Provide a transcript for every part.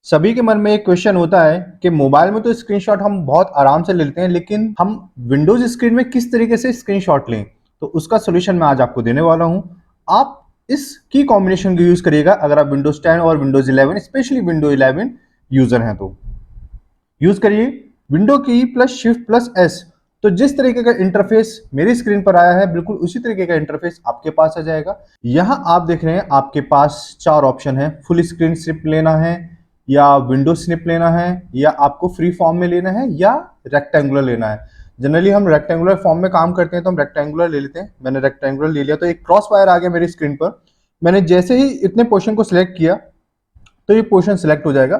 सभी के मन में एक क्वेश्चन होता है कि मोबाइल में तो स्क्रीनशॉट हम बहुत आराम से ले लेते हैं, लेकिन हम विंडोज स्क्रीन में किस तरीके से स्क्रीनशॉट लें। तो उसका सोल्यूशन मैं आज आपको देने वाला हूं। आप इस की कॉम्बिनेशन को यूज करिएगा अगर आप विंडोज 10 और विंडोज 11 स्पेशली विंडोज 11 यूजर हैं तो यूज करिए window key plus shift plus S. तो जिस तरीके का इंटरफेस मेरी स्क्रीन पर आया है बिल्कुल उसी तरीके का इंटरफेस आपके पास आ जाएगा। यहां आप देख रहे हैं आपके पास चार ऑप्शन है। फुल स्क्रीन स्निप लेना है, या विंडो स्निप लेना है, या आपको फ्री फॉर्म में लेना है, या रेक्टेंगुलर लेना है। जनरली हम रेक्टेंगुलर फॉर्म में काम करते हैं तो हम रेक्टेंगुलर ले लेते हैं। मैंने रेक्टेंगुलर ले लिया तो एक क्रॉस वायर आ गया मेरी स्क्रीन पर। मैंने जैसे ही इतने पोर्शन को सिलेक्ट किया तो ये पोर्शन सिलेक्ट हो जाएगा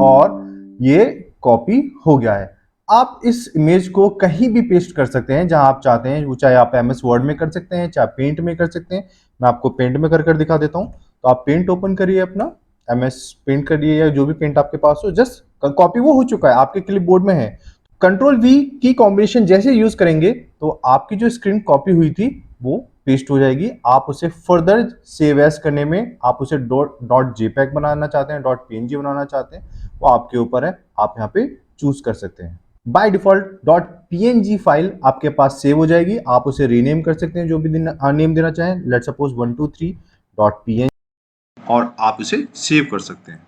और ये कॉपी हो गया है। आप इस इमेज को कहीं भी पेस्ट कर सकते हैं जहां आप चाहते हैं, वो चाहे आप एमएस वर्ड में कर सकते हैं, चाहे पेंट में कर सकते हैं। मैं आपको पेंट में कर दिखा देता हूं। तो आप पेंट ओपन करिए, अपना एमएस पेंट करिए या जो भी पेंट आपके पास हो। जस्ट कॉपी वो हो चुका है, आपके क्लिपबोर्ड में है। कंट्रोल वी की कॉम्बिनेशन जैसे यूज करेंगे तो आपकी जो स्क्रीन कॉपी हुई थी वो पेस्ट हो जाएगी। आप उसे फर्दर सेव एज करने में, आप उसे डॉट जेपैग बनाना चाहते हैं, डॉट पीएनजी बनाना चाहते हैं, वो आपके ऊपर है। आप यहाँ पे चूज कर सकते हैं। By default dot PNG file आपके पास सेव हो जाएगी। आप उसे रीनेम कर सकते हैं, जो भी नेम देना चाहें। लेट सपोज 123.png और आप इसे सेव कर सकते हैं।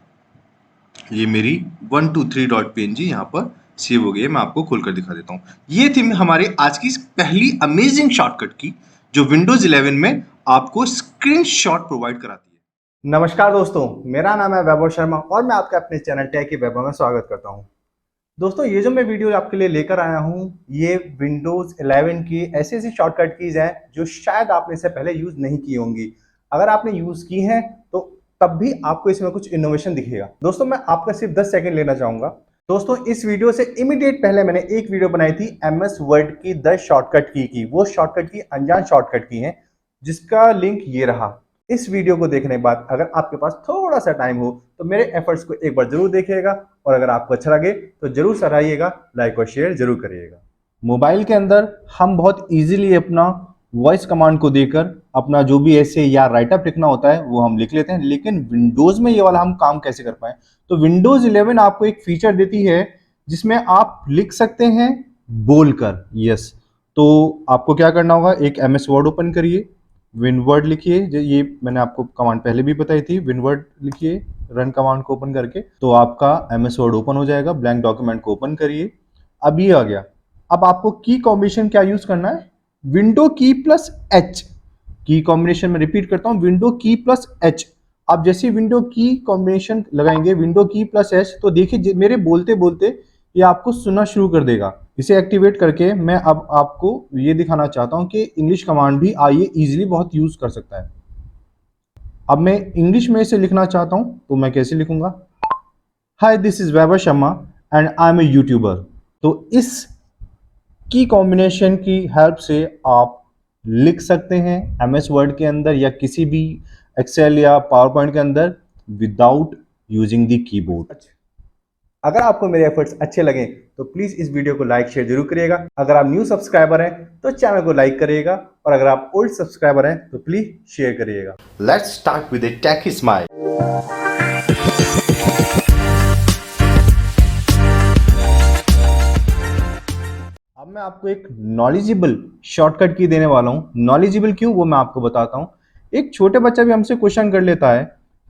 ये मेरी 123.png यहाँ पर सेव हो गई है। मैं आपको खोलकर दिखा देता हूँ। ये थी हमारी आज की पहली अमेजिंग शॉर्टकट की, जो विंडोज 11 में आपको स्क्रीनशॉट प्रोवाइड कराती है। नमस्कार दोस्तों, मेरा नाम है वैभव शर्मा और मैं आपके अपने चैनल टेक वैभव में स्वागत करता हूँ। दोस्तों, ये जो मैं वीडियो आपके लिए लेकर आया हूँ, ये विंडोज 11 की ऐसी ऐसी शॉर्टकट कीज हैं जो शायद आपने इससे पहले यूज नहीं की होंगी। अगर आपने यूज की हैं तो तब भी आपको इसमें कुछ इनोवेशन दिखेगा। दोस्तों, मैं आपका सिर्फ 10 सेकंड लेना चाहूंगा। दोस्तों, इस वीडियो से इमीडिएट पहले मैंने एक वीडियो बनाई थी एमएस वर्ड की 10 शॉर्टकट की। वो शॉर्टकट की अनजान शॉर्टकट की है, जिसका लिंक ये रहा। इस वीडियो को देखने के बाद अगर आपके पास थोड़ा सा टाइम हो तो मेरे एफर्ट्स को एक बार जरूर देखिएगा, और अगर आपको अच्छा लगे तो जरूर सराहिएगा, लाइक और शेयर जरूर करिएगा। मोबाइल के अंदर हम बहुत इजीली अपना वॉइस कमांड को देकर अपना जो भी ऐसे या राइटअप लिखना होता है वो हम लिख लेते हैं, लेकिन विंडोज में ये वाला हम काम कैसे कर पाए। तो विंडोज 11 आपको एक फीचर देती है जिसमें आप लिख सकते हैं बोलकर। यस, तो आपको क्या करना होगा, एक एमएस वर्ड ओपन करिए, विनवर्ड लिखिए। ये मैंने आपको कमांड पहले भी बताई थी, विनवर्ड लिखिए रन कमांड को ओपन करके, तो आपका एमएस वर्ड ओपन हो जाएगा। ब्लैंक डॉक्यूमेंट को ओपन करिए। अब ये आ गया। अब आपको की कॉम्बिनेशन क्या यूज करना है, विंडो की प्लस एच। की कॉम्बिनेशन में रिपीट करता हूं, विंडो की प्लस एच। आप जैसे विंडो की कॉम्बिनेशन लगाएंगे विंडो की प्लस एच, तो देखिए मेरे बोलते बोलते ये आपको सुनना शुरू कर देगा। इसे एक्टिवेट करके मैं अब आपको ये दिखाना चाहता हूं कि इंग्लिश कमांड भी आइए इजीली बहुत यूज कर सकता है। अब मैं इंग्लिश में इसे लिखना चाहता हूं तो मैं कैसे लिखूंगा, hi this is Vaibhav Sharma and I am a YouTuber. तो इस की कॉम्बिनेशन की हेल्प से आप लिख सकते हैं एमएस वर्ड के अंदर या किसी भी एक्सेल या पावर पॉइंट के अंदर विदाउट यूजिंग द कीबोर्ड। अगर आपको मेरे एफर्ट्स अच्छे लगे तो प्लीज इस वीडियो को लाइक शेयर जरूर करिएगा। अगर आप न्यू सब्सक्राइबर हैं तो चैनल को लाइक करिएगा, और अगर आप ओल्ड सब्सक्राइबर हैं तो प्लीज शेयर करिएगा। Let's start with a techie smile. अब मैं आपको एक नॉलेजेबल शॉर्टकट की देने वाला हूं। नॉलेजेबल क्यों, वो मैं आपको बताता हूं। एक छोटे बच्चा भी हमसे क्वेश्चन कर लेता है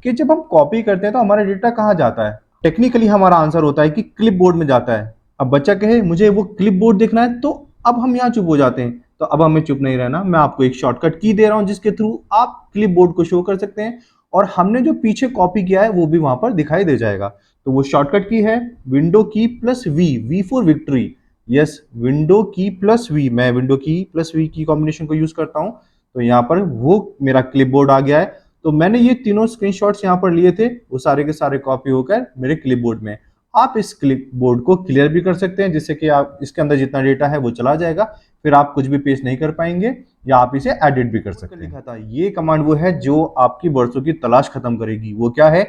कि जब हम कॉपी करते हैं तो हमारा डेटा कहां जाता है। टेक्निकली हमारा आंसर होता है कि क्लिपबोर्ड में जाता है। अब बच्चा कहे मुझे वो क्लिपबोर्ड देखना है, तो अब हम यहाँ चुप हो जाते हैं। तो अब हमें चुप नहीं रहना, मैं आपको एक शॉर्टकट की दे रहा हूं जिसके थ्रू आप क्लिपबोर्ड को शो कर सकते हैं, और हमने जो पीछे कॉपी किया है वो भी वहां पर दिखाई दे जाएगा। तो वो शॉर्टकट की है window key plus V, V for victory. Yes, window key plus V. मैं विंडो की प्लस वी की कॉम्बिनेशन को यूज करता हूं, तो यहाँ पर वो मेरा क्लिपबोर्ड आ गया है। तो मैंने ये तीनों स्क्रीनशॉट्स यहाँ पर लिए थे, वो सारे के सारे कॉपी होकर मेरे क्लिपबोर्ड में। आप इस क्लिपबोर्ड को क्लियर भी कर सकते हैं, जिससे कि आप इसके अंदर जितना डेटा है वो चला जाएगा, फिर आप कुछ भी पेस्ट नहीं कर पाएंगे, या आप इसे एडिट भी कर सकते हैं। लिखा था ये कमांड वो है जो आपकी वर्षों की तलाश खत्म करेगी। वो क्या है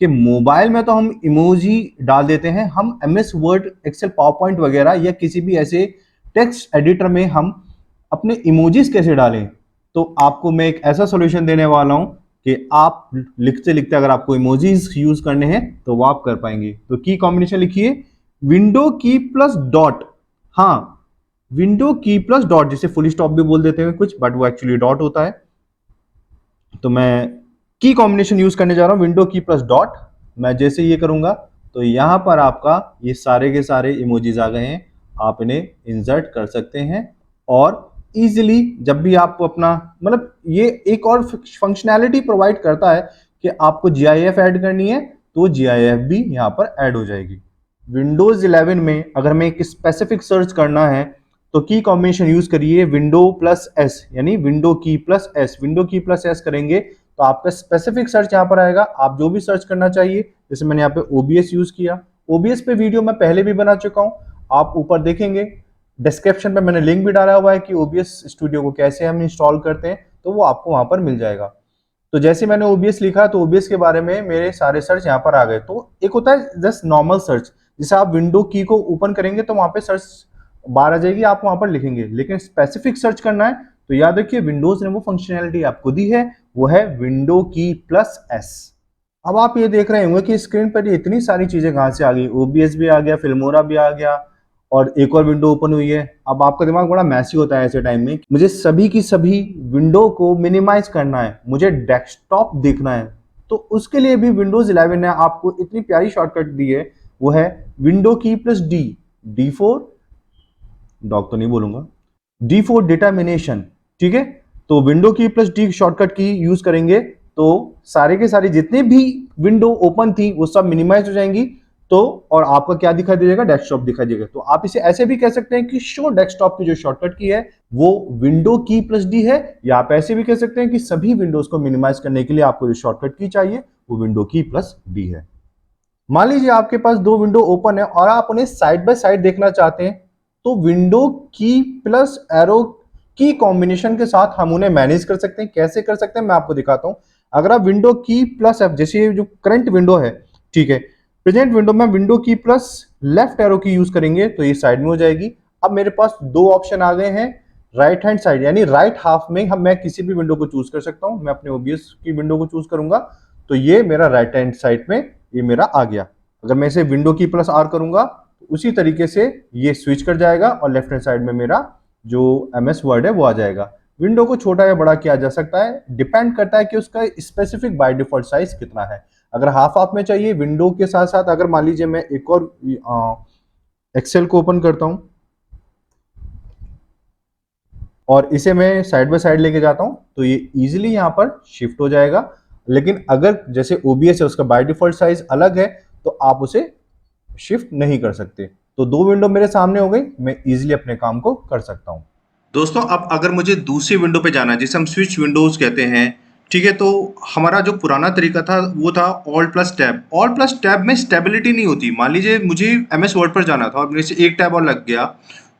कि मोबाइल में तो हम इमोजी डाल देते हैं, हम MS Word, Excel, PowerPoint वगैरह या किसी भी ऐसे टेक्स्ट एडिटर में हम अपने इमोजीज कैसे डालें। तो आपको मैं एक ऐसा सॉल्यूशन देने वाला हूं कि आप लिखते लिखते अगर आपको इमोजीज यूज करने हैं तो वो आप कर पाएंगे। तो की कॉम्बिनेशन लिखिए विंडो की प्लस डॉट। हाँ, विंडो की प्लस डॉट, जिसे फुल स्टॉप भी बोल देते हैं कुछ, बट वो एक्चुअली डॉट होता है। तो मैं की कॉम्बिनेशन यूज करने जा रहा हूं, विंडो की प्लस डॉट। मैं जैसे ये करूंगा तो यहां पर आपका ये सारे के सारे इमोजीज आ गए हैं। आप इन्हें इंसर्ट कर सकते हैं और इजीली जब भी आपको अपना मतलब ये एक और फंक्शनैलिटी प्रोवाइड करता है कि आपको जीआईएफ ऐड करनी है तो जीआईएफ भी यहां पर ऐड हो जाएगी। विंडोज 11 में अगर मैं एक स्पेसिफिक सर्च करना है तो की कॉम्बिनेशन यूज करिए विंडो प्लस एस, यानी window key plus S. Window key plus S करेंगे तो आपका स्पेसिफिक सर्च यहां पर आएगा। आप जो भी सर्च करना चाहिए, जैसे मैंने यहाँ पे ओबीएस यूज किया, ओबीएस पे वीडियो मैं पहले भी बना चुका हूं, आप ऊपर देखेंगे डिस्क्रिप्शन पे मैंने लिंक भी डाला हुआ है कि ओबीएस स्टूडियो को कैसे हम इंस्टॉल करते हैं, तो वो आपको वहां पर मिल जाएगा। तो जैसे मैंने ओबीएस लिखा तो ओबीएस के बारे में मेरे सारे सर्च यहाँ पर आ गए। तो एक होता है जस्ट नॉर्मल सर्च, जैसे आप विंडो की को ओपन करेंगे तो वहां पे सर्च बार आ जाएगी, आप वहां पर लिखेंगे। लेकिन स्पेसिफिक सर्च करना है तो याद रखिए विंडोज ने वो फंक्शनैलिटी आपको दी है, वो है विंडो की प्लस एस। अब आप ये देख रहे होंगे कि स्क्रीन पर ये इतनी सारी चीजें कहां से आ गई, ओबीएस भी आ गया, फिल्मोरा भी आ गया और एक और विंडो ओपन हुई है। अब आपका दिमाग बड़ा मैसी होता है ऐसे टाइम में, मुझे सभी की सभी विंडो को मिनिमाइज करना है, मुझे डेस्कटॉप देखना है। तो उसके लिए भी विंडोज 11 ने आपको इतनी प्यारी शॉर्टकट दी है, वो है window key plus D. डी4 dog तो नहीं बोलूंगा, डी4 डिटर्मिनेशन, ठीक है। तो window key plus D shortcut की यूज करेंगे तो सारे के सारे जितने भी विंडो ओपन थी वो सब मिनिमाइज हो जाएंगी। तो और आपका क्या दिखाई देगा, डेस्कटॉप दिखाई देगा। तो आप इसे ऐसे भी कह सकते हैं कि शो डेस्कटॉप की जो शॉर्टकट की है वो विंडो की प्लस डी है, या आप ऐसे भी कह सकते हैं कि सभी विंडोज को मिनिमाइज करने के लिए आपको जो शॉर्टकट की चाहिए वो विंडो की प्लस डी है। मान लीजिए आपके पास दो विंडो ओपन है और आप उन्हें साइड बाय साइड देखना चाहते हैं, तो विंडो की प्लस एरो की कॉम्बिनेशन के साथ हम उन्हें मैनेज कर सकते हैं। कैसे कर सकते हैं मैं आपको दिखाता हूं। अगर आप विंडो की प्लस एफ, जैसे ये जो करंट विंडो है, ठीक है, प्रेजेंट विंडो में window key plus left arrow की यूज करेंगे तो ये साइड में हो जाएगी। अब मेरे पास दो ऑप्शन आ गए हैं राइट हैंड साइड, यानी राइट हाफ में हम मैं किसी भी विंडो को चूज कर सकता हूं। मैं अपने ओबीएस की विंडो को चूज करूंगा तो ये मेरा राइट हैंड साइड में ये मेरा आ गया। अगर मैं इसे विंडो की प्लस आर करूंगा तो उसी तरीके से ये स्विच कर जाएगा और लेफ्ट हैंड साइड में मेरा जो एमएस वर्ड है वो आ जाएगा। विंडो को छोटा या बड़ा किया जा सकता है, डिपेंड करता है कि उसका स्पेसिफिक बाय डिफॉल्ट साइज कितना है। अगर हाफ हाफ में चाहिए विंडो के साथ साथ, अगर मान लीजिए मैं एक और एक्सेल को ओपन करता हूं और इसे मैं साइड बाय साइड लेके जाता हूं तो ये इजीली यहां पर शिफ्ट हो जाएगा। लेकिन अगर जैसे ओबीएस है उसका बाय डिफॉल्ट साइज अलग है तो आप उसे शिफ्ट नहीं कर सकते। तो दो विंडो मेरे सामने हो गई, मैं इजीली अपने काम को कर सकता हूं। दोस्तों अब अगर मुझे दूसरी विंडो पे जाना है जिसे हम स्विच विंडोज कहते हैं, ठीक है, तो हमारा जो पुराना तरीका था वो था alt plus tab. Alt plus tab में स्टेबिलिटी नहीं होती। मान लीजिए मुझे एमएस वर्ड पर जाना था और मेरे से एक टैब और लग गया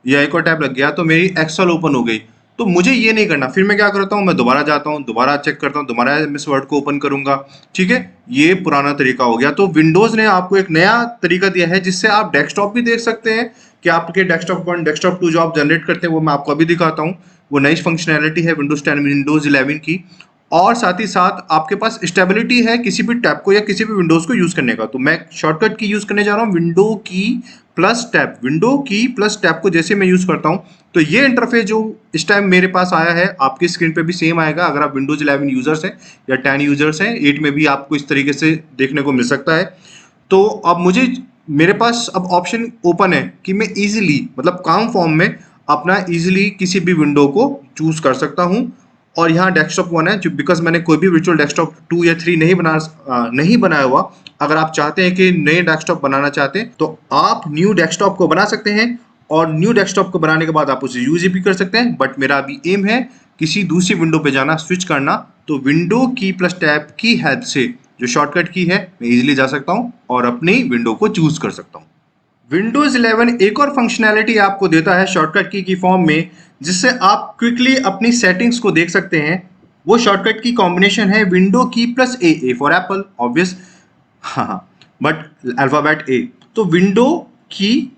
या एक और टैब लग गया तो मेरी एक्सेल ओपन हो गई। तो मुझे ये नहीं करना, फिर मैं क्या करता हूँ, मैं दोबारा जाता हूँ, दोबारा चेक करता हूँ, दोबारा एमएस वर्ड को ओपन करूंगा, ठीक है। ये पुराना तरीका हो गया। तो विंडोज ने आपको एक नया तरीका दिया है जिससे आप डेस्कटॉप भी देख सकते हैं कि आपके डेस्कटॉप 1 डेस्कटॉप 2 जो आप जनरेट करते हैं वो मैं आपको अभी दिखाता हूँ। वो नई फंक्शनैलिटी है विंडोज 10 विंडोज 11 की। और साथ ही साथ आपके पास स्टेबिलिटी है किसी भी टैब को या किसी भी विंडोज को यूज करने का। तो मैं शॉर्टकट की यूज करने जा रहा हूँ window key plus tab. Window key plus tab को जैसे मैं यूज करता हूँ तो ये इंटरफेस जो इस टाइम मेरे पास आया है आपकी स्क्रीन पे भी सेम आएगा। अगर आप विंडोज 11 यूजर्स हैं या 10 यूजर्स हैं, 8 में भी आपको इस तरीके से देखने को मिल सकता है। तो अब मुझे मेरे पास अब ऑप्शन ओपन है कि मैं इजीली मतलब काम फॉर्म में अपना इजीली किसी भी विंडो को चूज कर सकता हूं। और यहाँ डेस्कटॉप 1 है जो बिकॉज मैंने कोई भी वर्चुअल डेस्कटॉप 2 या 3 नहीं बनाया हुआ। अगर आप चाहते हैं कि नए डेस्कटॉप बनाना चाहते हैं तो आप न्यू डेस्कटॉप को बना सकते हैं और न्यू डेस्कटॉप को बनाने के बाद आप उसे यूज भी कर सकते हैं। बट मेरा अभी एम है किसी दूसरी विंडो पे जाना, स्विच करना। तो विंडो की प्लस टैब की हेल्प से जो शॉर्टकट की है मैं इजीली जा सकता हूं और अपनी विंडो को चूज कर सकता हूं। विंडोज 11 एक और फंक्शनैलिटी आपको देता है शॉर्टकट की फॉर्म में, जिससे आप क्विकली अपनी सेटिंग्स को देख सकते हैं। वो शॉर्टकट की कॉम्बिनेशन है window key plus A for Apple obvious, हाँ, बट अल्फाबेट ए। तो विंडो की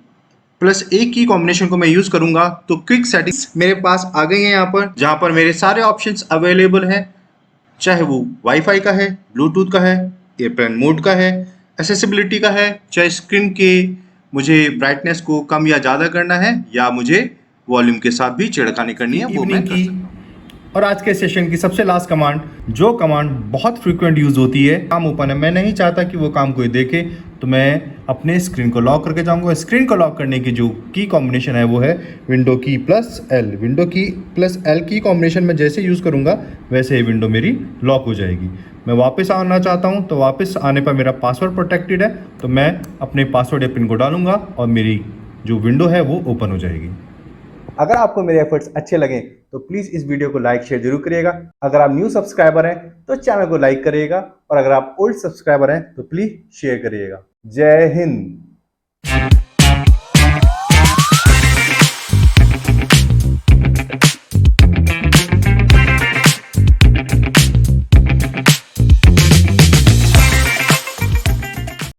प्लस ए की कॉम्बिनेशन को मैं यूज करूंगा तो क्विक सेटिंग्स मेरे पास आ गई है यहाँ पर, जहां पर मेरे सारे ऑप्शंस अवेलेबल हैं। चाहे वो वाईफाई का है, ब्लूटूथ का है, एयरप्लेन मोड का है, एसेसिबिलिटी का है, चाहे स्क्रीन के मुझे ब्राइटनेस को कम या ज़्यादा करना है, या मुझे वॉल्यूम के साथ भी छेड़खानी करनी है, वो मैं कर सकता हूं। और आज के सेशन की सबसे लास्ट कमांड, जो कमांड बहुत फ्रीक्वेंट यूज होती है, काम ओपन है, मैं नहीं चाहता कि वो काम कोई देखे, तो मैं अपने स्क्रीन को लॉक करके जाऊंगा। स्क्रीन को लॉक करने की जो की कॉम्बिनेशन है वो है window key plus L. Window key plus L की कॉम्बिनेशन में जैसे यूज़ करूंगा वैसे ही विंडो मेरी लॉक हो जाएगी। मैं वापस आना चाहता हूं तो वापस आने पर मेरा पासवर्ड प्रोटेक्टेड है, तो मैं अपने पासवर्ड या पिन को डालूंगा और मेरी जो विंडो है वो ओपन हो जाएगी। अगर आपको मेरे एफर्ट्स अच्छे लगे तो प्लीज इस वीडियो को लाइक शेयर जरूर करिएगा। अगर आप न्यू सब्सक्राइबर हैं तो चैनल को लाइक करिएगा, और अगर आप ओल्ड सब्सक्राइबर हैं तो प्लीज शेयर करिएगा। जय हिंद।